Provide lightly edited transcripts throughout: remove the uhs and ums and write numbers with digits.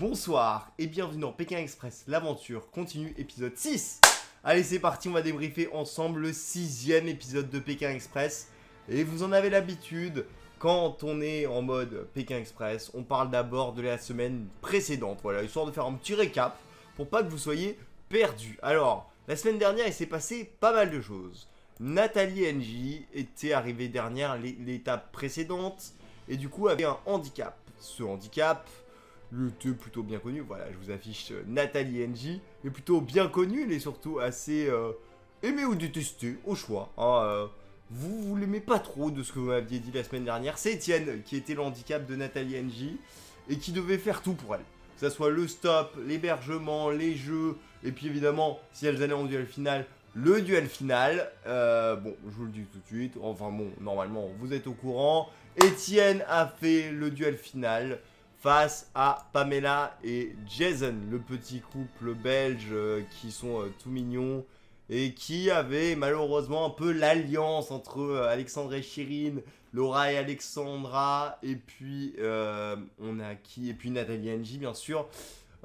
Bonsoir et bienvenue dans Pékin Express, l'aventure continue, épisode 6. Allez, c'est parti, on va débriefer ensemble le 6ème épisode de Pékin Express. Et vous en avez l'habitude, quand on est en mode Pékin Express, on parle d'abord de la semaine précédente. Voilà, histoire de faire un petit récap pour pas que vous soyez perdus. Alors, la semaine dernière, il s'est passé pas mal de choses. Nathalie NJ était arrivée dernière l'étape précédente et du coup avait un handicap. Ce handicap était plutôt bien connu, voilà, je vous affiche Nathalie NJ, mais plutôt bien connu, elle est surtout assez aimée ou détestée, au choix. Hein, vous l'aimez pas trop de ce que vous m'aviez dit la semaine dernière, c'est Etienne qui était le handicap de Nathalie NJ et qui devait faire tout pour elle. Que ça soit le stop, l'hébergement, les jeux, et puis évidemment, si elles allaient en duel final, le duel final. Bon, je vous le dis tout de suite, enfin bon, normalement, vous êtes au courant. Etienne a fait le duel final face à Pamela et Jason, le petit couple belge qui sont tout mignons et qui avait malheureusement un peu l'alliance entre Alexandre et Chirine, Laura et Alexandra, et puis on a qui, et puis Nathalie NJ bien sûr.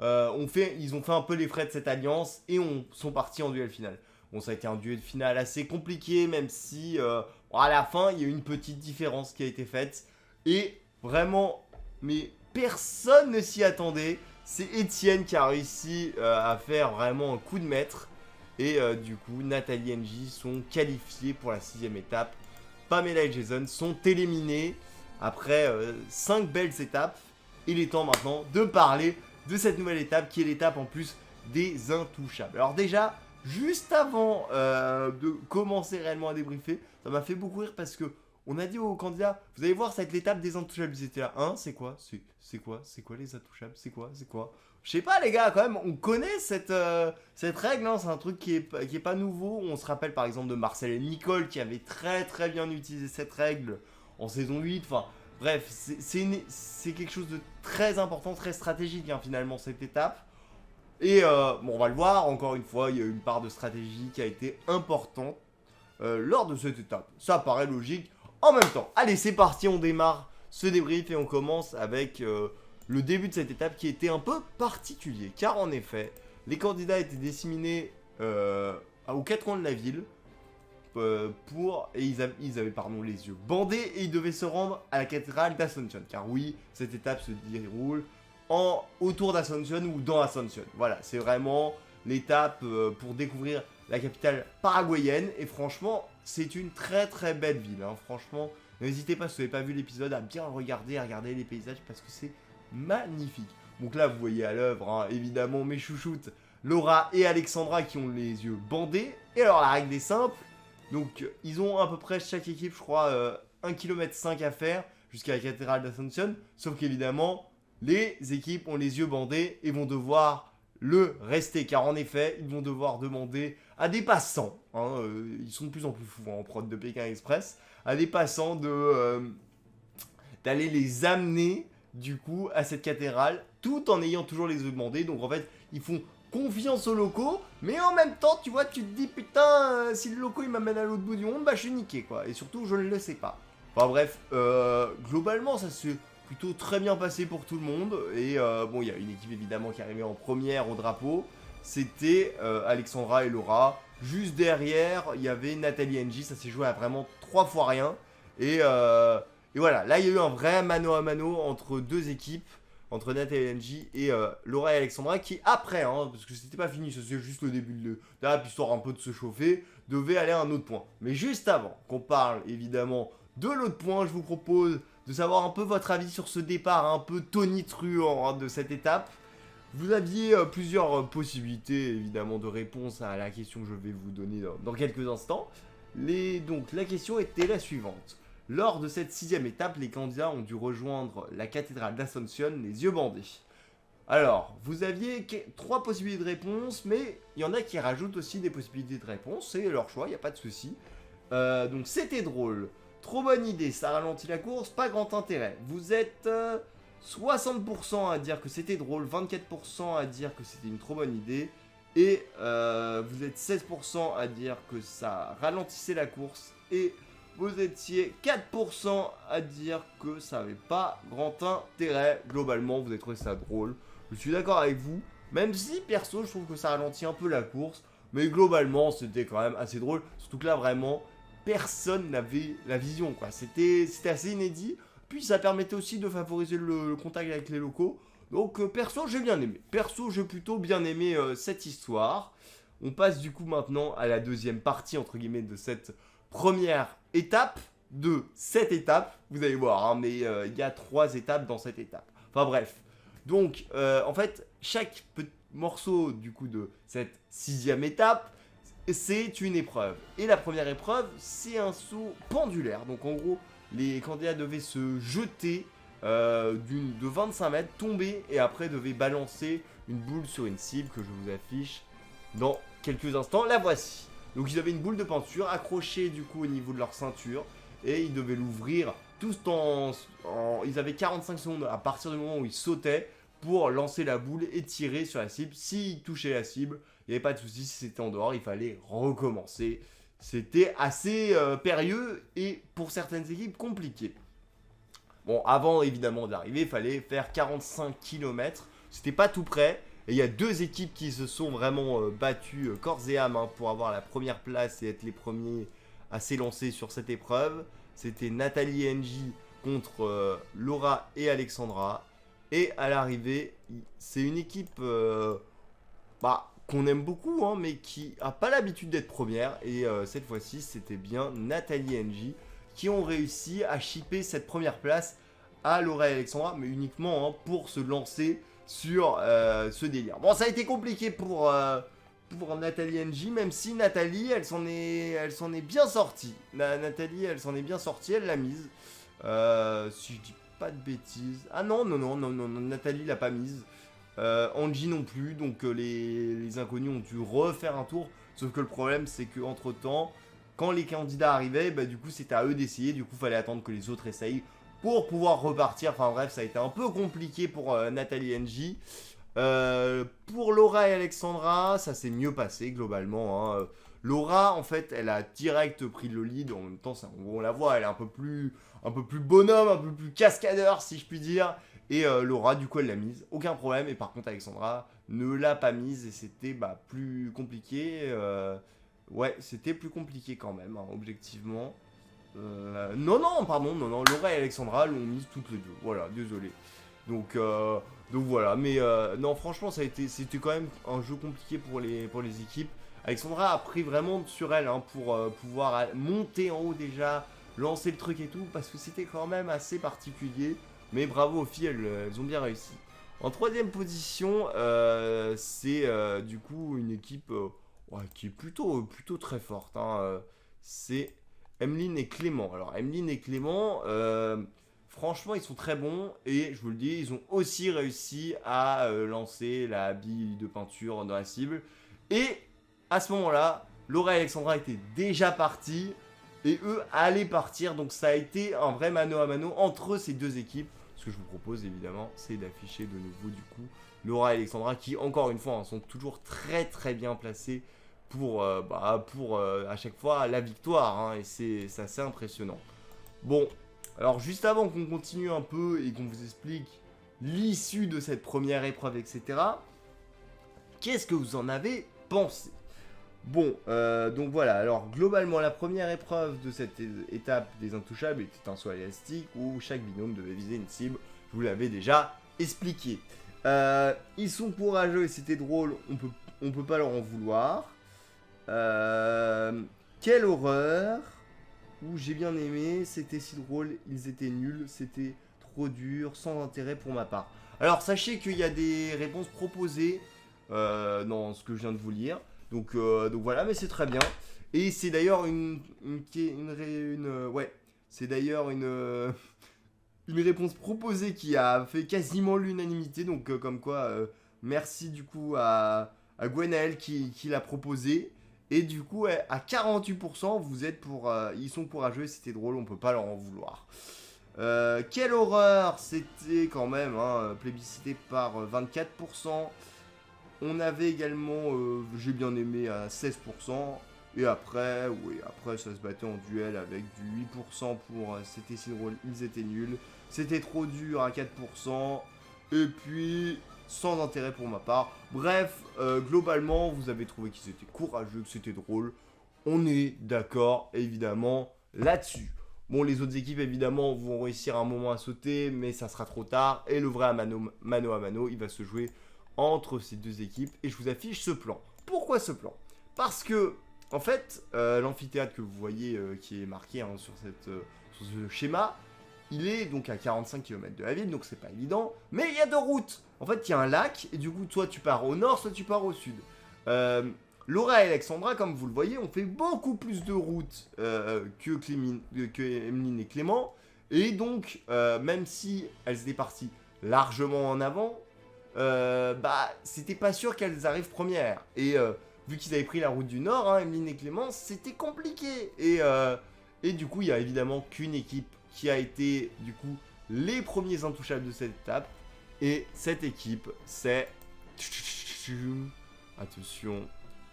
Ils ont fait un peu les frais de cette alliance et sont partis en duel final. Bon, ça a été un duel final assez compliqué, même si à la fin il y a eu une petite différence qui a été faite et vraiment, mais personne ne s'y attendait. C'est Etienne qui a réussi à faire vraiment un coup de maître. Et du coup, Nathalie et NJ sont qualifiés pour la 6ème étape. Pamela et Jason sont éliminés après 5 belles étapes. Il est temps maintenant de parler de cette nouvelle étape qui est l'étape en plus des intouchables. Alors déjà, juste avant de commencer réellement à débriefer, ça m'a fait beaucoup rire parce que on a dit aux candidats, vous allez voir, ça va être l'étape des intouchables. Ils étaient là, hein, c'est quoi C'est quoi les intouchables C'est quoi Je sais pas les gars, quand même, on connaît cette règle, hein, c'est un truc qui est pas nouveau. On se rappelle par exemple de Marcel et Nicole qui avaient très bien utilisé cette règle en saison 8. Enfin, bref, c'est quelque chose de très important, très stratégique hein, finalement cette étape. Et bon, on va le voir, encore une fois, il y a eu une part de stratégie qui a été importante lors de cette étape. Ça paraît logique. En même temps, allez, c'est parti, on démarre ce débrief et on commence avec le début de cette étape qui était un peu particulier. Car en effet, les candidats étaient disséminés aux 4 coins de la ville et ils avaient les yeux bandés et ils devaient se rendre à la cathédrale d'Ascension. Car oui, cette étape se déroule autour d'Ascension ou dans Ascension. Voilà, c'est vraiment l'étape pour découvrir la capitale paraguayenne. Et franchement, c'est une très belle ville. Hein. Franchement, n'hésitez pas si vous n'avez pas vu l'épisode à bien regarder, à regarder les paysages parce que c'est magnifique. Donc là, vous voyez à l'œuvre, hein, évidemment, mes chouchoutes, Laura et Alexandra qui ont les yeux bandés. Et alors, la règle est simple. Donc, ils ont à peu près chaque équipe, je crois, 1,5 km à faire jusqu'à la cathédrale d'Ascension. Sauf qu'évidemment, les équipes ont les yeux bandés et vont devoir le rester. Car en effet, ils vont devoir demander à des passants, hein, ils sont de plus en plus fous hein, en prod de Pékin Express, à des passants d'aller les amener du coup à cette cathédrale tout en ayant toujours les yeux bandés. Donc en fait, ils font confiance aux locaux, mais en même temps, tu vois, tu te dis putain, si le loco il m'amène à l'autre bout du monde, bah je suis niqué quoi. Et surtout, je ne le sais pas. Enfin bref, globalement, ça s'est plutôt très bien passé pour tout le monde. Et bon, il y a une équipe évidemment qui est arrivée en première au drapeau. C'était Alexandra et Laura. Juste derrière, il y avait Nathalie NJ. Ça s'est joué à vraiment 3 fois rien. Et voilà, là il y a eu un vrai mano à mano entre deux équipes, entre Nathalie NJ et Laura et Alexandra, qui après, hein, parce que c'était pas fini, c'est juste le début de la histoire un peu de se chauffer, devait aller à un autre point. Mais juste avant qu'on parle évidemment de l'autre point, je vous propose de savoir un peu votre avis sur ce départ un peu tonitruant hein, de cette étape. Vous aviez plusieurs possibilités évidemment de réponse à la question que je vais vous donner dans quelques instants. Donc la question était la suivante. Lors de cette 6ème étape, les candidats ont dû rejoindre la cathédrale d'Ascension les yeux bandés. Alors, vous aviez 3 possibilités de réponse, mais il y en a qui rajoutent aussi des possibilités de réponse, c'est leur choix, il n'y a pas de souci. Donc c'était drôle, trop bonne idée, ça ralentit la course, pas grand intérêt. Vous êtes 60% à dire que c'était drôle, 24% à dire que c'était une trop bonne idée, et vous êtes 16% à dire que ça ralentissait la course, et vous étiez 4% à dire que ça n'avait pas grand intérêt. Globalement, vous avez trouvé ça drôle. Je suis d'accord avec vous, même si perso je trouve que ça ralentit un peu la course, mais globalement c'était quand même assez drôle, surtout que là vraiment personne n'avait la vision quoi, c'était assez inédit, puis ça permettait aussi de favoriser le contact avec les locaux, donc perso j'ai bien aimé, perso j'ai plutôt bien aimé cette histoire. On passe du coup maintenant à la deuxième partie entre guillemets de cette première étape de cette étape, vous allez voir, hein, mais il y a 3 étapes dans cette étape. Enfin bref, donc en fait chaque petit morceau du coup de cette 6e étape, c'est une épreuve. Et la première épreuve, c'est un saut pendulaire. Donc en gros, les candidats devaient se jeter de 25 mètres, tomber et après devaient balancer une boule sur une cible que je vous affiche dans quelques instants. La voici. Donc ils avaient une boule de peinture accrochée du coup au niveau de leur ceinture et ils devaient l'ouvrir tous ils avaient 45 secondes à partir du moment où ils sautaient pour lancer la boule et tirer sur la cible. S'ils touchaient la cible, il n'y avait pas de souci. Si c'était en dehors, il fallait recommencer. C'était assez périlleux et pour certaines équipes compliqué. Bon, avant évidemment d'arriver, il fallait faire 45 km. C'était pas tout près. Et il y a 2 équipes qui se sont vraiment battues corps et âme pour avoir la première place et être les premiers à s'élancer sur cette épreuve. C'était Nathalie et NJ contre Laura et Alexandra. Et à l'arrivée, c'est une équipe qu'on aime beaucoup, hein, mais qui a pas l'habitude d'être première. Et cette fois-ci, c'était bien Nathalie et NJ qui ont réussi à shipper cette première place à Laura et Alexandra, mais uniquement pour se lancer sur ce délire. Bon, ça a été compliqué pour Nathalie et NJ, même si Nathalie, elle s'en est bien sortie. Nathalie, elle s'en est bien sortie, elle l'a mise. Si je dis pas de bêtises. Ah non, Nathalie l'a pas mise. Angie non plus, donc les inconnus ont dû refaire un tour. Sauf que le problème, c'est que entre temps, quand les candidats arrivaient, du coup, c'était à eux d'essayer. Du coup, fallait attendre que les autres essayent pour pouvoir repartir. Enfin bref, ça a été un peu compliqué pour Nathalie et NJ. Pour Laura et Alexandra, ça s'est mieux passé globalement. Laura, en fait, elle a direct pris le lead. En même temps, on la voit, elle est un peu plus bonhomme, un peu plus cascadeur, si je puis dire. Et Laura, du coup, elle l'a mise. Aucun problème. Et par contre, Alexandra ne l'a pas mise. Et c'était plus compliqué. Ouais, c'était plus compliqué quand même, objectivement. Non, Laura et Alexandra l'ont mise toutes les deux. Voilà, désolé. Donc voilà. Mais non, franchement, c'était quand même un jeu compliqué pour les équipes. Alexandra a pris vraiment sur elle pour pouvoir monter en haut déjà, lancer le truc et tout, parce que c'était quand même assez particulier. Mais bravo aux filles, elles ont bien réussi. En 3e position, c'est du coup une équipe qui est plutôt très forte. C'est Emeline et Clément. Alors Emeline et Clément, franchement, ils sont très bons. Et je vous le dis, ils ont aussi réussi à lancer la bille de peinture dans la cible. Et à ce moment-là, Laura et Alexandra étaient déjà partis. Et eux allaient partir. Donc ça a été un vrai mano à mano entre ces 2 équipes. Ce que je vous propose évidemment, c'est d'afficher de nouveau du coup Laura et Alexandra qui, encore une fois, sont toujours très très bien placés pour à chaque fois la victoire. Et c'est assez impressionnant. Bon, alors juste avant qu'on continue un peu et qu'on vous explique l'issue de cette première épreuve, etc., qu'est-ce que vous en avez pensé ? Bon, donc voilà, alors globalement la première épreuve de cette étape des intouchables était un saut élastique où chaque binôme devait viser une cible, je vous l'avais déjà expliqué. Ils sont courageux et c'était drôle, on peut pas leur en vouloir. Quelle horreur, où j'ai bien aimé, c'était si drôle, ils étaient nuls, c'était trop dur, sans intérêt pour ma part. Alors sachez qu'il y a des réponses proposées dans ce que je viens de vous lire. Donc voilà, mais c'est très bien. Et c'est d'ailleurs c'est d'ailleurs une réponse proposée qui a fait quasiment l'unanimité. Donc comme quoi, merci du coup à Gwenaël qui l'a proposé. Et du coup, à 48%, vous êtes pour... ils sont courageux, c'était drôle, on peut pas leur en vouloir. Quelle horreur, c'était quand même plébiscité par 24%. On avait également, j'ai bien aimé, à 16%. Et après, ça se battait en duel avec du 8% pour c'était si drôle, ils étaient nuls. C'était trop dur à 4%. Et puis, sans intérêt pour ma part. Bref, globalement, vous avez trouvé qu'ils étaient courageux, que c'était drôle. On est d'accord, évidemment, là-dessus. Bon, les autres équipes, évidemment, vont réussir un moment à sauter, mais ça sera trop tard. Et le vrai mano à mano, il va se jouer entre ces deux équipes. Et je vous affiche ce plan. Pourquoi ce plan? Parce que, en fait, l'amphithéâtre que vous voyez qui est marqué sur ce schéma, il est donc à 45 km de la ville, donc c'est pas évident. Mais il y a deux routes. En fait, il y a un lac, et du coup, soit tu pars au nord, soit tu pars au sud. Laura et Alexandra, comme vous le voyez, ont fait beaucoup plus de routes que Emeline et Clément. Et donc, même si elles étaient parties largement en avant, c'était pas sûr qu'elles arrivent premières. Et vu qu'ils avaient pris la route du nord, Emeline et Clément, c'était compliqué. Et du coup, il y a évidemment qu'une équipe qui a été, du coup, les premiers intouchables de cette étape. Et cette équipe, c'est... Attention,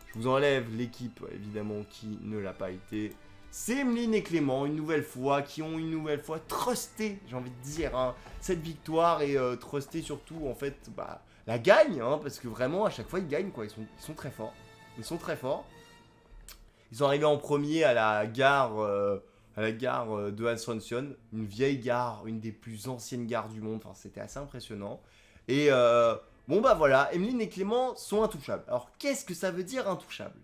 je vous enlève l'équipe, évidemment, qui ne l'a pas été. C'est Emeline et Clément, une nouvelle fois, qui ont une nouvelle fois trusté, j'ai envie de dire, cette victoire. Et trusté surtout, en fait, la gagne, parce que vraiment, à chaque fois, ils gagnent, quoi. Ils sont très forts. Ils sont très forts. Ils sont arrivés en premier à la gare de Asunción, une vieille gare, une des plus anciennes gares du monde. Enfin, c'était assez impressionnant. Et bon, voilà, Emeline et Clément sont intouchables. Alors, qu'est-ce que ça veut dire intouchables?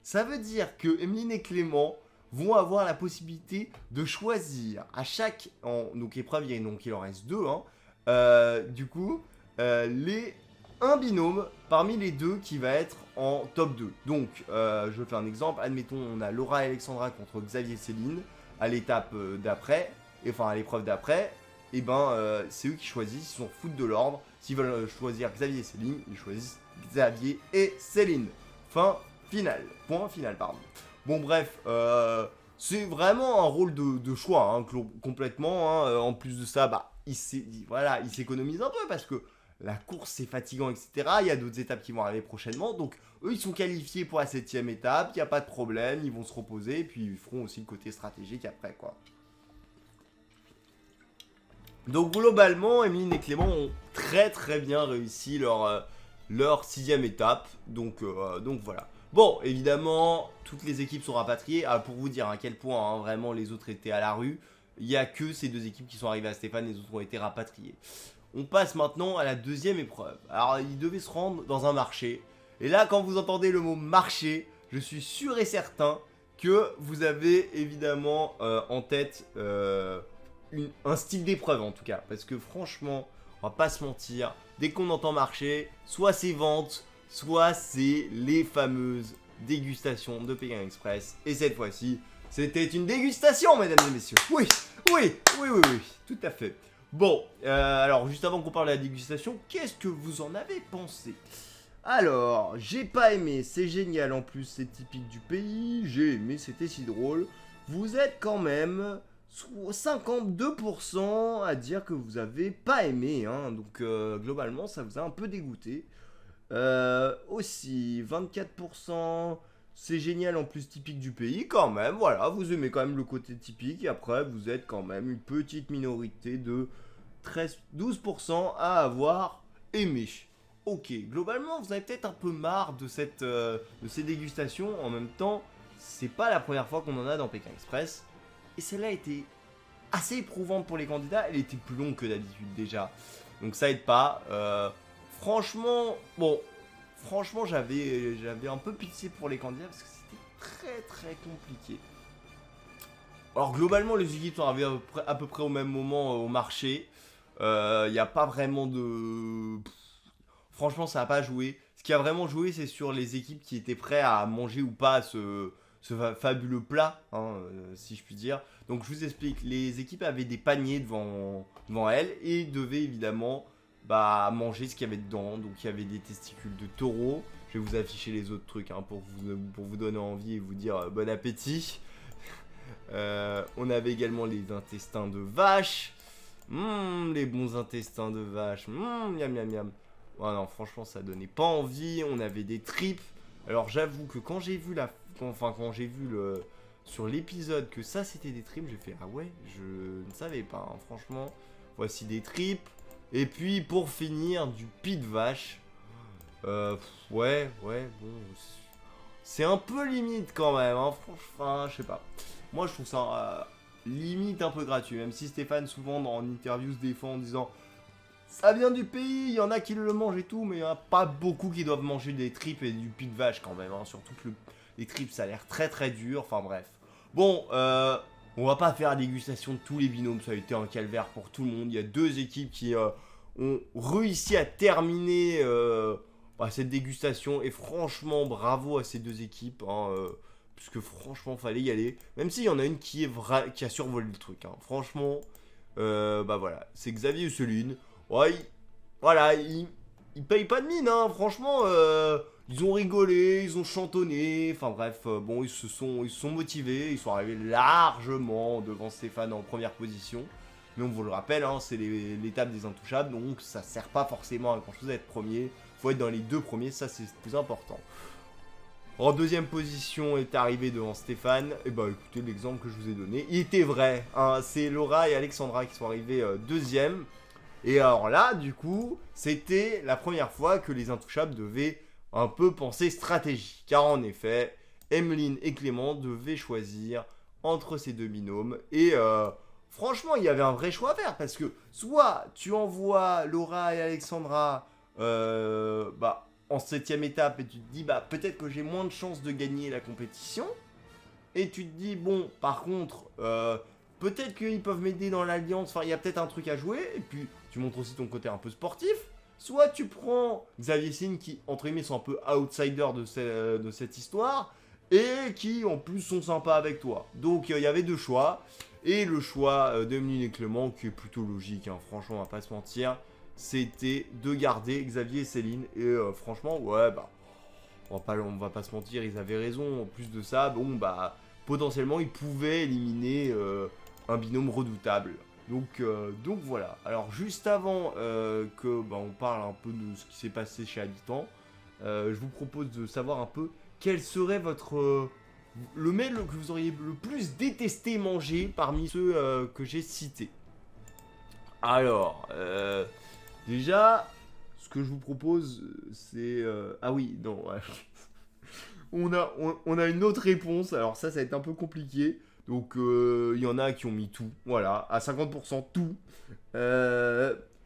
Ça veut dire que Emeline et Clément vont avoir la possibilité de choisir à chaque donc épreuve, donc il en reste deux, du coup, un binôme parmi les deux qui va être en top 2. Donc, je fais un exemple. Admettons, on a Laura et Alexandra contre Xavier et Céline à l'étape d'après, enfin à l'épreuve d'après. Et c'est eux qui choisissent, ils s'en foutent de l'ordre. S'ils veulent choisir Xavier et Céline, ils choisissent Xavier et Céline. Point final, pardon. Bon, bref, c'est vraiment un rôle de choix, complètement. En plus de ça, il s'économise un peu parce que la course c'est fatigant, etc. Il y a d'autres étapes qui vont arriver prochainement. Donc, eux, ils sont qualifiés pour la 7ème étape. Il n'y a pas de problème, ils vont se reposer. Et puis, ils feront aussi le côté stratégique après, quoi. Donc globalement, Emeline et Clément ont très très bien réussi leur 6ème étape. Donc voilà. Bon, évidemment, toutes les équipes sont rapatriées. Pour vous dire à quel point vraiment les autres étaient à la rue, il n'y a que ces deux équipes qui sont arrivées à Stéphane, les autres ont été rapatriées. On passe maintenant à la 2ème épreuve. Alors, ils devaient se rendre dans un marché. Et là, quand vous entendez le mot marché, je suis sûr et certain que vous avez évidemment en tête... un style d'épreuve en tout cas, parce que franchement, on va pas se mentir, dès qu'on entend marché, soit c'est vente, soit c'est les fameuses dégustations de Pékin Express. Et cette fois-ci, c'était une dégustation, mesdames et messieurs. Oui, tout à fait. Bon, alors juste avant qu'on parle de la dégustation, qu'est-ce que vous en avez pensé? Alors, j'ai pas aimé, c'est génial, en plus c'est typique du pays, j'ai aimé, c'était si drôle. Vous êtes quand même 52% à dire que vous avez pas aimé, donc globalement ça vous a un peu dégoûté. Aussi 24%, c'est génial, en plus typique du pays quand même, voilà, vous aimez quand même le côté typique. Et après vous êtes quand même une petite minorité de 12% à avoir aimé. Ok, globalement vous avez peut-être un peu marre de ces dégustations. En même temps, c'est pas la première fois qu'on en a dans Pékin Express. Et celle-là était assez éprouvante pour les candidats. Elle était plus longue que d'habitude déjà. Donc ça aide pas. Franchement, j'avais un peu pitié pour les candidats parce que c'était très très compliqué. Alors globalement, les équipes sont arrivées à peu près au même moment au marché. Il n'y a pas vraiment de... Franchement, ça n'a pas joué. Ce qui a vraiment joué, c'est sur les équipes qui étaient prêtes à manger ou pas ce fabuleux plat, si je puis dire. Donc je vous explique, les équipes avaient des paniers devant elles et devaient évidemment manger ce qu'il y avait dedans. Donc il y avait des testicules de taureau. Je vais vous afficher les autres trucs pour vous donner envie et vous dire bon appétit. On avait également les intestins de vache. Les bons intestins de vache. Miam miam miam. Oh non, franchement ça donnait pas envie. On avait des tripes. Alors j'avoue que quand j'ai vu sur l'épisode que ça c'était des tripes, j'ai fait ah ouais, je ne savais pas, franchement. Voici des tripes. Et puis pour finir, du pied de vache. Ouais, bon. C'est un peu limite quand même, hein, franchement, je sais pas. Moi je trouve ça limite un peu gratuit, même si Stéphane souvent dans interview se défend en disant ça vient du pays, il y en a qui le mangent et tout, mais il n'y en a pas beaucoup qui doivent manger des tripes et du pied de vache quand même, hein. Surtout que les tripes ça a l'air très très dur, enfin bref. Bon, on va pas faire la dégustation de tous les binômes, ça a été un calvaire pour tout le monde. Il y a deux équipes qui ont réussi à terminer cette dégustation, et franchement bravo à ces deux équipes, hein, puisque franchement fallait y aller. Même s'il y en a une qui a survolé le truc, hein. Franchement, voilà, c'est Xavier Husseline. Ouais, voilà, ils payent pas de mine, hein, franchement, ils ont rigolé, ils ont chantonné, enfin bref, bon, ils se sont motivés, ils sont arrivés largement devant Stéphane en première position. Mais on vous le rappelle, hein, c'est l'étape des intouchables, donc ça sert pas forcément à grand chose d'être premier, faut être dans les deux premiers, ça c'est le plus important. En deuxième position est arrivé devant Stéphane, et bah écoutez l'exemple que je vous ai donné, il était vrai, hein, c'est Laura et Alexandra qui sont arrivés deuxième. Et alors là, du coup, c'était la première fois que les intouchables devaient un peu penser stratégie. Car en effet, Emeline et Clément devaient choisir entre ces deux binômes. Et franchement, il y avait un vrai choix à faire. Parce que soit tu envoies Laura et Alexandra en 7ème étape et tu te dis, peut-être que j'ai moins de chances de gagner la compétition. Et tu te dis, bon, par contre, peut-être qu'ils peuvent m'aider dans l'alliance. Enfin, il y a peut-être un truc à jouer. Et puis, tu montres aussi ton côté un peu sportif. Soit tu prends Xavier Sin qui, entre guillemets, sont un peu outsiders de cette histoire. Et qui, en plus, sont sympas avec toi. Donc, il y avait deux choix. Et le choix d'Emeline et Clément, qui est plutôt logique, hein, franchement, on va pas se mentir, c'était de garder Xavier et Céline. Et franchement, ouais, on va pas se mentir, ils avaient raison. En plus de ça, bon, potentiellement, ils pouvaient éliminer un binôme redoutable. Donc voilà. Alors juste avant on parle un peu de ce qui s'est passé chez Habitant, je vous propose de savoir un peu quel serait le mets que vous auriez le plus détesté manger parmi ceux que j'ai cités. Alors, déjà, ce que je vous propose, c'est... ah oui, non, ouais. on a une autre réponse, alors ça va être un peu compliqué. Donc il y en a qui ont mis tout, voilà, à 50% tout.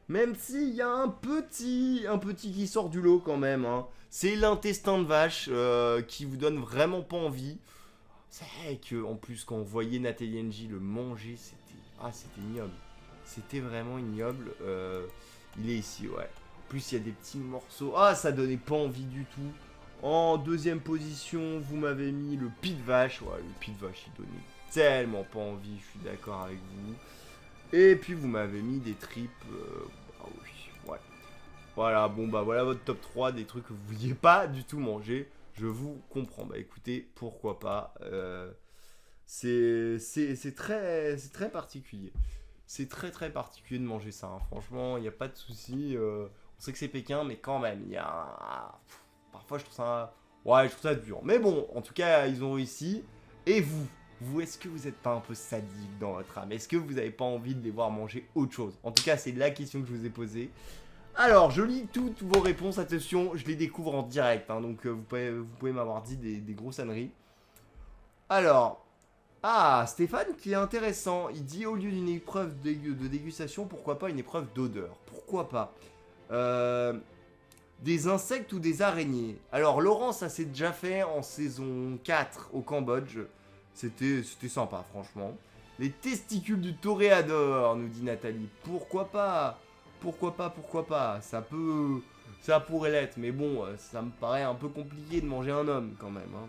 Même s'il y a un petit qui sort du lot quand même, hein. C'est l'intestin de vache qui vous donne vraiment pas envie. C'est vrai que en plus quand on voyait Nathalie NJ le manger, c'était ignoble. C'était vraiment ignoble. Il est ici, ouais. En plus il y a des petits morceaux. Ah, ça donnait pas envie du tout. En deuxième position, vous m'avez mis le pied de vache. Ouais, le pied de vache, il donnait tellement pas envie, je suis d'accord avec vous. Et puis, vous m'avez mis des tripes. Ah oui, ouais. Voilà, bon, voilà votre top 3 des trucs que vous vouliez pas du tout manger. Je vous comprends. Écoutez, pourquoi pas. C'est très particulier. C'est très particulier de manger ça, hein. Franchement, il n'y a pas de souci. On sait que c'est Pékin, mais quand même, il y a... Parfois, je trouve ça... Ouais, je trouve ça dur. Mais bon, en tout cas, ils ont réussi. Et vous, est-ce que vous n'êtes pas un peu sadique dans votre âme? Est-ce que vous n'avez pas envie de les voir manger autre chose? En tout cas, c'est la question que je vous ai posée. Alors, je lis toutes vos réponses. Attention, je les découvre en direct, hein, donc vous pouvez m'avoir dit des grosses âneries. Alors... Ah, Stéphane qui est intéressant. Il dit au lieu d'une épreuve de dégustation, pourquoi pas une épreuve d'odeur? Pourquoi pas des insectes ou des araignées? Alors, Laurent, ça s'est déjà fait en saison 4 au Cambodge. C'était sympa, franchement. Les testicules du toréador, nous dit Nathalie. Pourquoi pas? Pourquoi pas? Ça pourrait l'être, mais bon, ça me paraît un peu compliqué de manger un homme quand même, hein.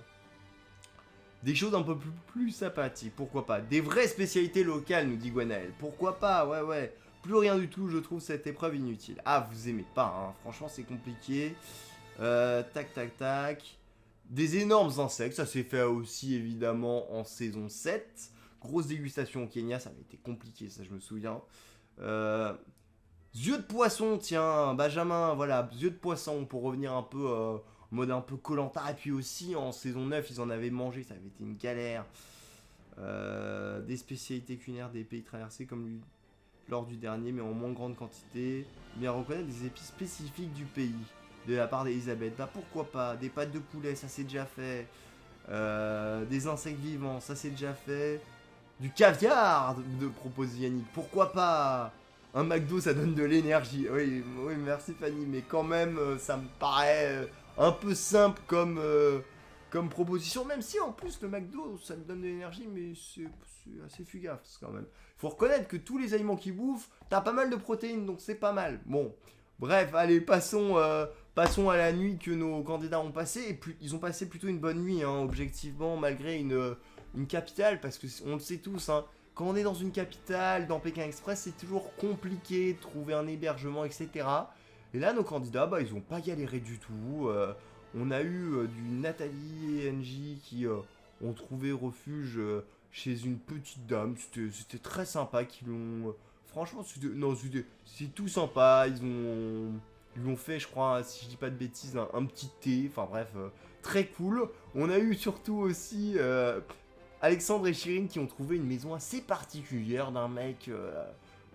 Des choses un peu plus sympathiques, pourquoi pas. Des vraies spécialités locales, nous dit Gwenaël. Pourquoi pas, ouais. Plus rien du tout, je trouve cette épreuve inutile. Ah, vous aimez pas, hein. Franchement, c'est compliqué. Tac. Des énormes insectes, ça s'est fait aussi évidemment en saison 7. Grosse dégustation au Kenya, ça avait été compliqué, ça je me souviens. Yeux de poisson, tiens, Benjamin, voilà, yeux de poisson, pour revenir un peu... en mode un peu Koh-Lanta. Et puis aussi en saison 9 ils en avaient mangé, ça avait été une galère. Des spécialités culinaires des pays traversés comme lors du dernier, mais en moins grande quantité. Bien reconnaître des épices spécifiques du pays, de la part d'Elisabeth. Bah pourquoi pas, des pâtes de poulet, ça c'est déjà fait. Des insectes vivants, ça c'est déjà fait. Du caviar, de propose Yannick, pourquoi pas. Un McDo, ça donne de l'énergie. Oui, oui, merci Fanny, mais quand même, ça me paraît un peu simple comme proposition, même si en plus le McDo, ça me donne de l'énergie, mais c'est assez fugace quand même. Faut reconnaître que tous les aliments qu'ils bouffent, t'as pas mal de protéines, donc c'est pas mal. Bon, bref, allez, passons à la nuit que nos candidats ont passée. Et puis, ils ont passé plutôt une bonne nuit, hein, objectivement, malgré une capitale, parce que on le sait tous, hein, quand on est dans une capitale, dans Pékin Express, c'est toujours compliqué de trouver un hébergement, etc. Et là, nos candidats, bah, ils ont pas galéré du tout. On a eu du Nathalie et NJ qui ont trouvé refuge chez une petite dame. C'était très sympa qu'ils l'ont. Franchement, c'est tout sympa. Ils l'ont fait, je crois, si je dis pas de bêtises, un petit thé. Enfin bref, très cool. On a eu surtout aussi Alexandre et Chirine qui ont trouvé une maison assez particulière d'un mec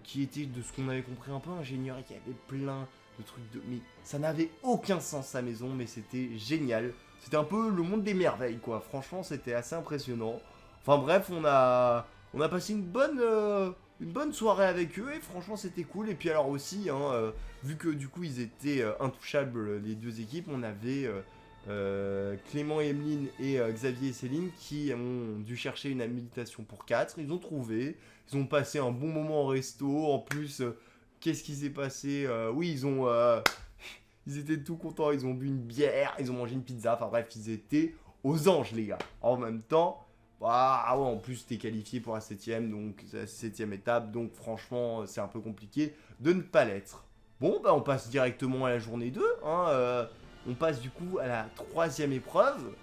qui était, de ce qu'on avait compris, un peu ingénieur et qui avait plein de trucs de... Mais ça n'avait aucun sens sa maison, mais c'était génial. C'était un peu le monde des merveilles, quoi. Franchement, c'était assez impressionnant. Enfin bref, on a passé une bonne soirée avec eux et franchement c'était cool. Et puis alors aussi, hein, vu que du coup ils étaient intouchables les deux équipes, on avait Clément et Emeline et Xavier et Céline qui ont dû chercher une habilitation pour 4. Ils ont trouvé, ils ont passé un bon moment au resto. En plus, qu'est-ce qui s'est passé? Oui, ils étaient tout contents, ils ont bu une bière, ils ont mangé une pizza. Enfin bref, ils étaient aux anges les gars. En même temps... Ah ouais, en plus t'es qualifié pour la 7ème, donc la 7ème étape, donc franchement c'est un peu compliqué de ne pas l'être. Bon bah on passe directement à la journée 2, hein, on passe du coup à la 3ème épreuve.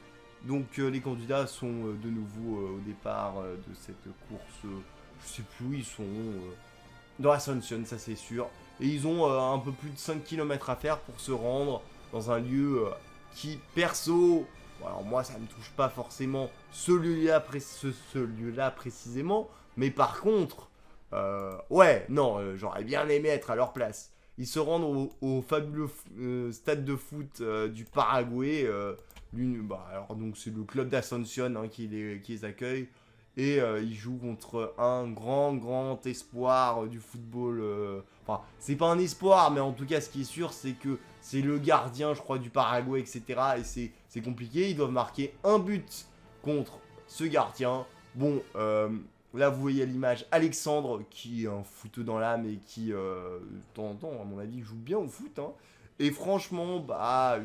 Donc les candidats sont de nouveau au départ de cette course, je sais plus où ils sont, dans Ascension, ça c'est sûr. Et ils ont un peu plus de 5 km à faire pour se rendre dans un lieu qui, perso... Bon, alors moi ça me touche pas forcément ce lieu-là précisément, mais par contre, ouais, non, j'aurais bien aimé être à leur place. Ils se rendent au fabuleux stade de foot du Paraguay. Alors donc c'est le club d'Ascension hein, qui les accueille. Et ils jouent contre un grand espoir du football. Enfin, c'est pas un espoir, mais en tout cas, ce qui est sûr, c'est que c'est le gardien, je crois, du Paraguay, etc. Et c'est compliqué. Ils doivent marquer un but contre ce gardien. Bon, là, vous voyez à l'image Alexandre, qui est un footeux dans l'âme et qui, de temps en temps, à mon avis, joue bien au foot. Hein. Et franchement, bah,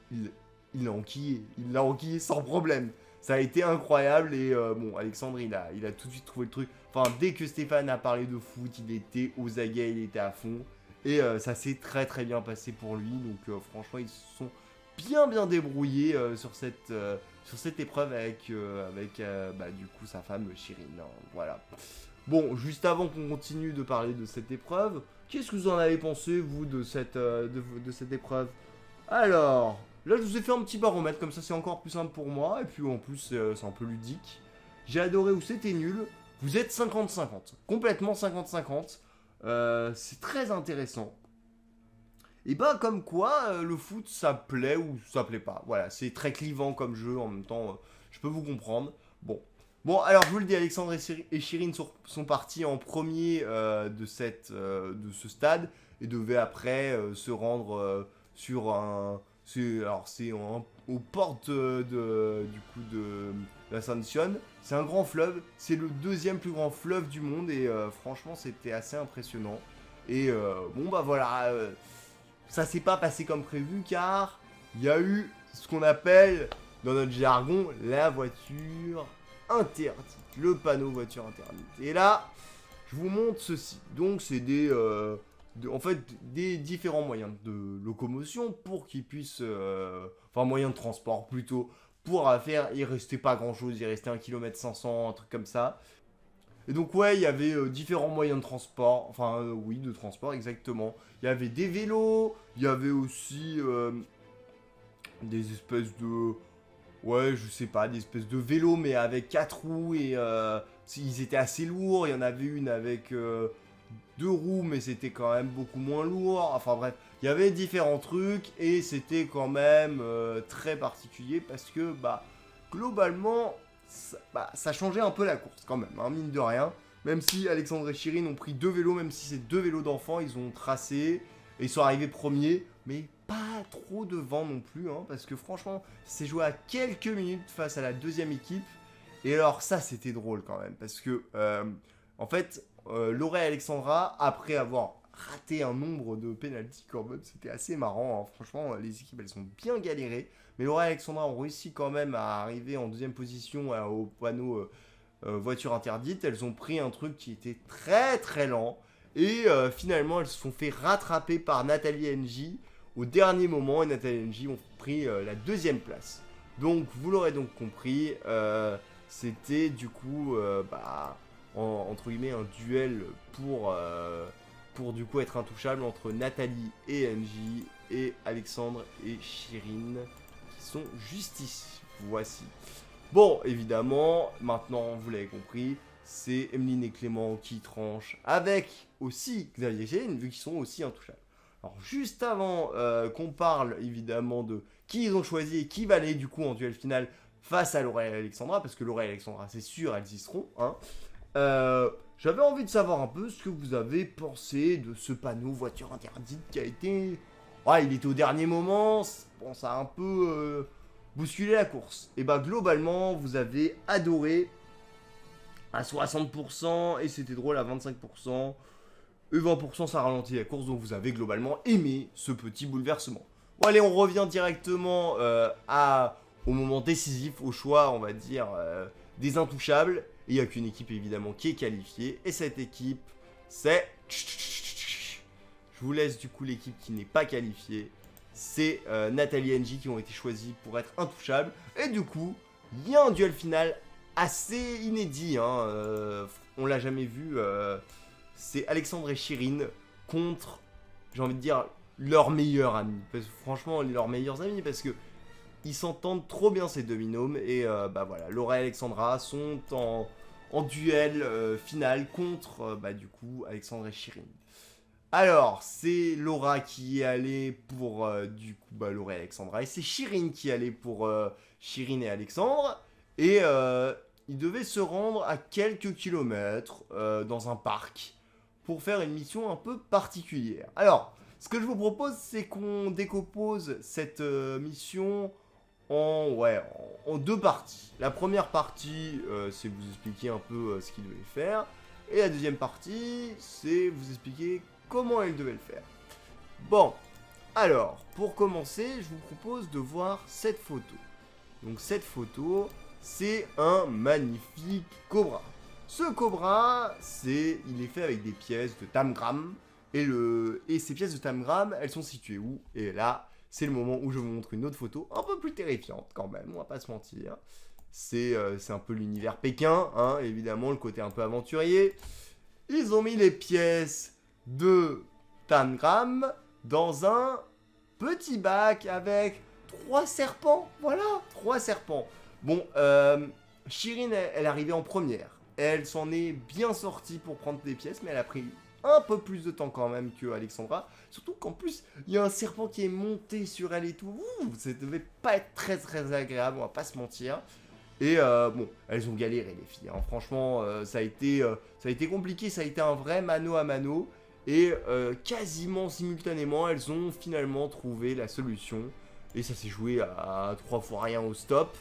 il l'a enquillé. Il l'a enquillé sans problème. Ça a été incroyable et bon, Alexandre, il a tout de suite trouvé le truc. Enfin, dès que Stéphane a parlé de foot, il était aux aguets, il était à fond. Et ça s'est très bien passé pour lui. Donc franchement, ils se sont bien débrouillés sur cette épreuve avec bah, du coup sa femme Chirine. Hein, voilà. Bon, juste avant qu'on continue de parler de cette épreuve, qu'est-ce que vous en avez pensé, vous, de cette épreuve? Alors, là je vous ai fait un petit baromètre, comme ça c'est encore plus simple pour moi, et puis en plus c'est un peu ludique. J'ai adoré ou c'était nul, vous êtes 50-50, complètement 50-50, c'est très intéressant. Et bah comme quoi, le foot ça plaît ou ça plaît pas, voilà, c'est très clivant comme jeu, en même temps je peux vous comprendre. Bon, alors je vous le dis, Alexandre et Chirine sont partis en premier de ce stade, et devaient après se rendre sur un... aux portes du coup de l'Ascension. C'est un grand fleuve, c'est le deuxième plus grand fleuve du monde et franchement c'était assez impressionnant. Et bon bah voilà, ça s'est pas passé comme prévu car il y a eu ce qu'on appelle dans notre jargon la voiture interdite, le panneau voiture interdite. Et là, je vous montre ceci. Donc c'est en fait des différents moyens de locomotion pour qu'ils puissent enfin moyens de transport plutôt pour faire, il restait pas grand chose, il restait 1 km 500, un truc comme ça. Et donc ouais, il y avait différents moyens de transport, enfin oui, de transport exactement. Il y avait des vélos, il y avait aussi des espèces de... Ouais, je sais pas, des espèces de vélos, mais avec 4 roues et ils étaient assez lourds. Il y en avait une avec 2 roues, mais c'était quand même beaucoup moins lourd. Enfin bref, il y avait différents trucs et c'était quand même très particulier parce que globalement, ça changeait un peu la course quand même, hein, mine de rien. Même si Alexandre et Chirine ont pris 2 vélos, même si c'est 2 vélos d'enfants, ils ont tracé et ils sont arrivés premiers, mais pas trop devant non plus, hein, parce que franchement, c'est joué à quelques minutes face à la deuxième équipe. Et alors ça, c'était drôle quand même, parce que en fait, Laura et Alexandra, après avoir raté un nombre de pénaltys quand même, c'était assez marrant, hein. Franchement, les équipes, elles ont bien galéré. Mais Laura et Alexandra ont réussi quand même à arriver en deuxième position au panneau voiture interdite. Elles ont pris un truc qui était très très lent. Et finalement, elles se sont fait rattraper par Nathalie et NJ au dernier moment. Et Nathalie et NJ ont pris la deuxième place. Donc, vous l'aurez donc compris, c'était du coup, entre guillemets, un duel pour du coup être intouchable entre Nathalie et NJ et Alexandre et Chirine qui sont juste ici. Voici. Bon, évidemment, maintenant, vous l'avez compris, c'est Emeline et Clément qui tranchent avec aussi Xavier et Céline, vu qu'ils sont aussi intouchables. Alors, juste avant qu'on parle, évidemment, de qui ils ont choisi et qui va aller, du coup, en duel final face à Laura et Alexandra, parce que Laura et Alexandra, c'est sûr, elles y seront, hein. J'avais envie de savoir un peu ce que vous avez pensé de ce panneau voiture interdite qui a été... Ouais, il était au dernier moment, bon, ça a un peu bousculé la course. Et globalement, vous avez adoré à 60%, et c'était drôle à 25%, et 20% ça ralentit la course, donc vous avez globalement aimé ce petit bouleversement. Bon allez, on revient directement au moment décisif, au choix, on va dire, des intouchables. Il n'y a qu'une équipe évidemment qui est qualifiée, et cette équipe, c'est... Je vous laisse du coup l'équipe qui n'est pas qualifiée. C'est Nathalie et NJ qui ont été choisis pour être intouchables. Et du coup, il y a un duel final assez inédit, hein, on l'a jamais vu. C'est Alexandre et Chirine contre, j'ai envie de dire, leurs meilleurs amis. Parce que, franchement, leurs meilleurs amis, parce que ils s'entendent trop bien ces deux binômes. Et voilà, Laura et Alexandra sont en duel final contre, du coup, Alexandre et Chirine. Alors, c'est Laura qui est allée pour, du coup, Laura et Alexandra. Et c'est Chirine qui est allée pour Chirine et Alexandre. Et ils devaient se rendre à quelques kilomètres dans un parc pour faire une mission un peu particulière. Alors, ce que je vous propose, c'est qu'on décompose cette mission en 2 parties. La première partie, c'est vous expliquer un peu ce qu'ils devaient faire. Et la deuxième partie, c'est vous expliquer comment ils devaient le faire. Bon, alors, pour commencer, je vous propose de voir cette photo. Donc cette photo, c'est un magnifique cobra. Ce cobra, il est fait avec des pièces de Tamgram. Et ces pièces de Tamgram, elles sont situées où? Et là, c'est le moment où je vous montre une autre photo, un peu plus terrifiante quand même, on va pas se mentir. C'est un peu l'univers Pékin, hein, évidemment, le côté un peu aventurier. Ils ont mis les pièces de Tangram dans un petit bac avec 3 serpents. Voilà, 3 serpents. Bon, Chirine, elle arrivait en première. Elle s'en est bien sortie pour prendre des pièces, mais elle a pris un peu plus de temps quand même que Alexandra. Surtout qu'en plus, il y a un serpent qui est monté sur elle et tout. Ouh, ça devait pas être très très agréable, on va pas se mentir. Et bon, elles ont galéré les filles, hein. Franchement, ça a été compliqué, ça a été un vrai mano à mano. Et quasiment simultanément, elles ont finalement trouvé la solution. Et ça s'est joué à 3 fois rien au stop.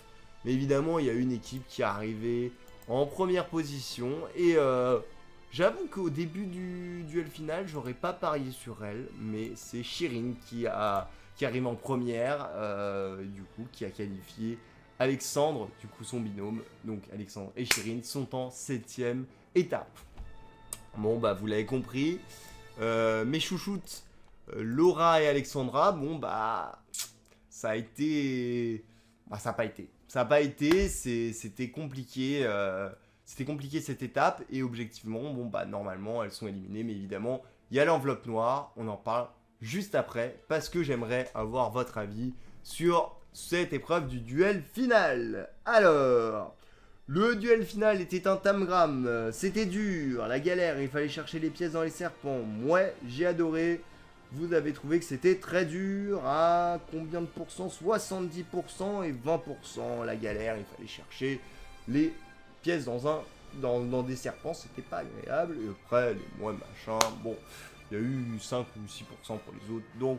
Mais évidemment, il y a une équipe qui est arrivée en première position. Et j'avoue qu'au début du duel final, j'aurais pas parié sur elle. Mais c'est Chirine qui arrive en première, du coup, qui a qualifié Alexandre, du coup son binôme. Donc Alexandre et Chirine sont en 7ème étape. Bon, vous l'avez compris. Mes chouchoutes, Laura et Alexandra, ça a été... ça n'a pas été, c'était compliqué. C'était compliqué cette étape. Et objectivement, normalement, elles sont éliminées. Mais évidemment, il y a l'enveloppe noire. On en parle juste après. Parce que j'aimerais avoir votre avis sur cette épreuve du duel final. Alors, Le duel final était un tamgram, c'était dur, la galère, il fallait chercher les pièces dans les serpents. Ouais, j'ai adoré. Vous avez trouvé que c'était très dur. À combien de pourcents? 70% et 20%. La galère, il fallait chercher les pièces dans des serpents, c'était pas agréable. Et après, les moins machin, bon, il y a eu 5 ou 6% pour les autres. Donc,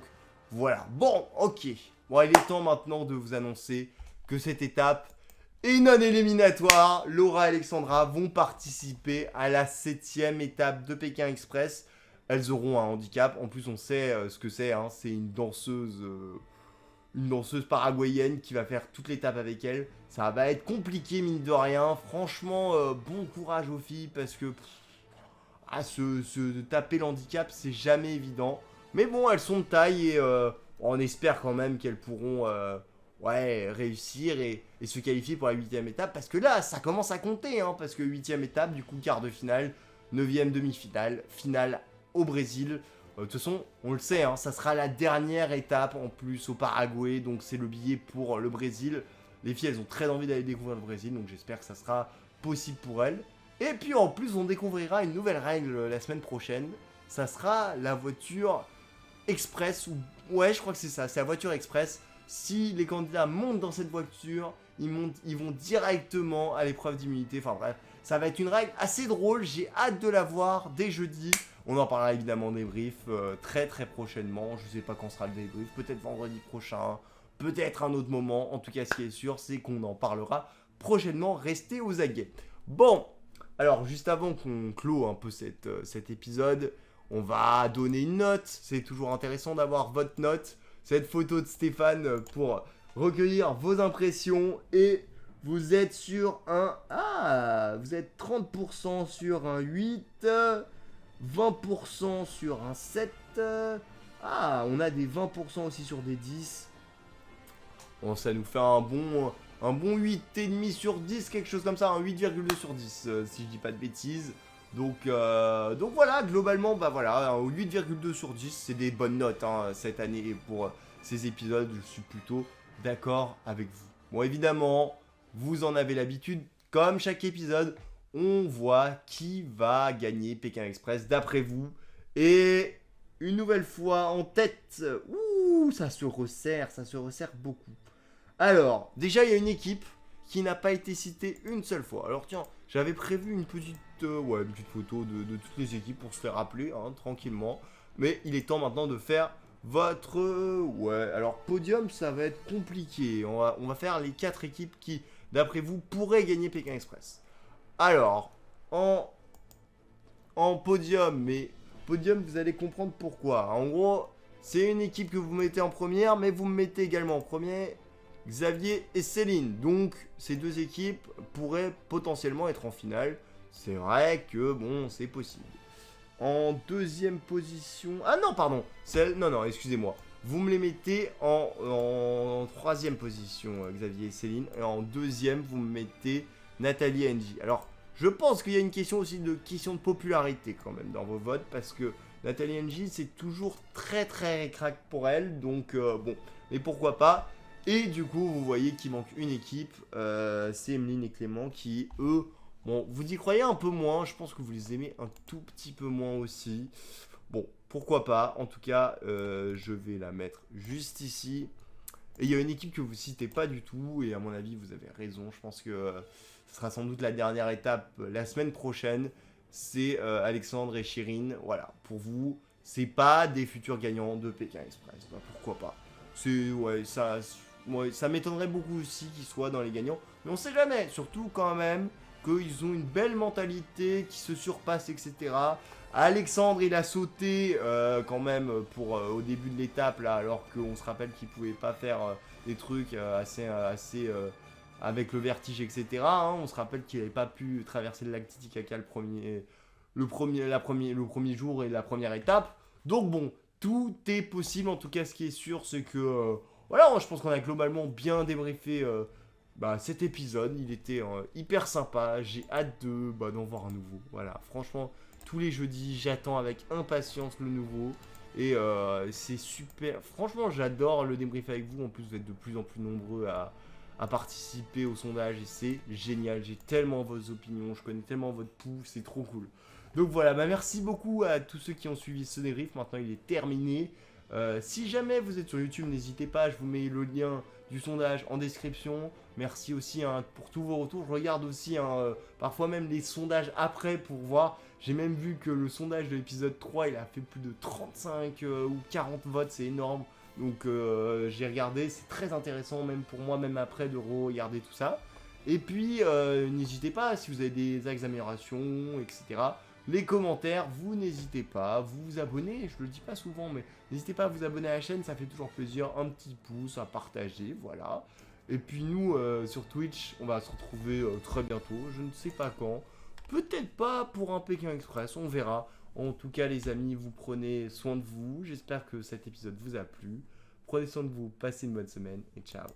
voilà. Bon, ok. Bon, il est temps maintenant de vous annoncer que cette étape est non éliminatoire. Laura et Alexandra vont participer à la 7ème étape de Pékin Express. Elles auront un handicap. En plus, on sait ce que c'est. Hein. C'est une danseuse paraguayenne qui va faire toute l'étape avec elle. Ça va être compliqué, mine de rien. Franchement, bon courage aux filles parce que se taper l'handicap, c'est jamais évident. Mais bon, elles sont de taille et on espère quand même qu'elles pourront réussir et se qualifier pour la 8ème étape. Parce que là, ça commence à compter. Hein, parce que 8ème étape, du coup, quart de finale, 9ème demi-finale, finale au Brésil. De toute façon, on le sait, hein, ça sera la dernière étape en plus au Paraguay. Donc c'est le billet pour le Brésil. Les filles, elles ont très envie d'aller découvrir le Brésil. Donc j'espère que ça sera possible pour elles. Et puis en plus, on découvrira une nouvelle règle la semaine prochaine. Ça sera la voiture express. Ouais, je crois que c'est ça. C'est la voiture express. Si les candidats montent dans cette voiture, ils vont directement à l'épreuve d'immunité. Enfin bref, ça va être une règle assez drôle. J'ai hâte de la voir dès jeudi. On en parlera évidemment en débrief très prochainement. Je sais pas quand sera le débrief. Peut-être vendredi prochain. Peut-être un autre moment. En tout cas, ce qui est sûr, c'est qu'on en parlera prochainement. Restez aux aguets. Bon. Alors, juste avant qu'on clôt un peu cet épisode, on va donner une note. C'est toujours intéressant d'avoir votre note. Cette photo de Stéphane pour recueillir vos impressions. Et vous êtes sur un... Ah, vous êtes 30% sur un 8, 20% sur un 7. Ah, on a des 20% aussi sur des 10. Bon, ça nous fait un bon 8,5 sur 10, quelque chose comme ça, un 8,2 sur 10, si je dis pas de bêtises. Donc voilà, globalement, bah voilà, 8,2 sur 10, c'est des bonnes notes hein, cette année pour ces épisodes, je suis plutôt d'accord avec vous. Bon, évidemment, vous en avez l'habitude, comme chaque épisode, on voit qui va gagner Pékin Express d'après vous. Et une nouvelle fois en tête, ça se resserre beaucoup. Alors, déjà, il y a une équipe qui n'a pas été citée une seule fois. Alors, tiens, j'avais prévu une petite photo de toutes les équipes pour se faire rappeler, hein, tranquillement. Mais il est temps maintenant de faire votre... alors, podium, ça va être compliqué. On va faire les 4 équipes qui, d'après vous, pourraient gagner Pékin Express. Alors, en podium, mais podium, vous allez comprendre pourquoi. En gros, c'est une équipe que vous mettez en première, mais vous me mettez également en premier... Xavier et Céline. Donc, ces deux équipes pourraient potentiellement être en finale. C'est vrai que, bon, c'est possible. En deuxième position... Ah non, pardon. Non, excusez-moi. Vous me les mettez en troisième position, Xavier et Céline. Et en deuxième, vous me mettez Nathalie et Angie. Alors, je pense qu'il y a une question aussi de popularité quand même dans vos votes. Parce que Nathalie et Angie, c'est toujours très crack pour elles. Donc, bon. Mais pourquoi pas. Et du coup, vous voyez qu'il manque une équipe, c'est Emeline et Clément qui, eux, bon, vous y croyez un peu moins, je pense que vous les aimez un tout petit peu moins aussi. Bon, pourquoi pas, en tout cas, je vais la mettre juste ici. Et il y a une équipe que vous citez pas du tout, et à mon avis, vous avez raison, je pense que ce sera sans doute la dernière étape la semaine prochaine. C'est Alexandre et Chérine, voilà, pour vous, c'est pas des futurs gagnants de Pékin Express, bah, pourquoi pas. C'est, ça m'étonnerait beaucoup aussi qu'ils soient dans les gagnants. Mais on sait jamais. Surtout quand même qu'ils ont une belle mentalité, qui se surpasse, etc. Alexandre, il a sauté quand même au début de l'étape, là, alors qu'on se rappelle qu'il pouvait pas faire des trucs assez avec le vertige, etc. Hein. On se rappelle qu'il n'avait pas pu traverser le lac Titicaca le premier jour et la première étape. Donc bon, tout est possible. En tout cas, ce qui est sûr, c'est que... voilà, je pense qu'on a globalement bien débriefé cet épisode. Il était hyper sympa. J'ai hâte d'en voir un nouveau. Voilà, franchement, tous les jeudis, j'attends avec impatience le nouveau. Et c'est super. Franchement, j'adore le débrief avec vous. En plus, vous êtes de plus en plus nombreux à participer au sondage et c'est génial. J'ai tellement vos opinions, je connais tellement votre pouls, c'est trop cool. Donc voilà, merci beaucoup à tous ceux qui ont suivi ce débrief. Maintenant il est terminé. Si jamais vous êtes sur YouTube, n'hésitez pas, je vous mets le lien du sondage en description. Merci aussi pour tous vos retours. Je regarde aussi parfois même les sondages après pour voir. J'ai même vu que le sondage de l'épisode 3, il a fait plus de 35 ou 40 votes, c'est énorme. Donc j'ai regardé, c'est très intéressant même pour moi, même après de regarder tout ça. Et puis n'hésitez pas, si vous avez des axes d'amélioration, etc. Les commentaires, vous n'hésitez pas, vous abonner, je le dis pas souvent, mais n'hésitez pas à vous abonner à la chaîne, ça fait toujours plaisir, un petit pouce à partager, voilà. Et puis nous, sur Twitch, on va se retrouver très bientôt, je ne sais pas quand, peut-être pas pour un Pékin Express, on verra. En tout cas les amis, vous prenez soin de vous, j'espère que cet épisode vous a plu, prenez soin de vous, passez une bonne semaine et ciao.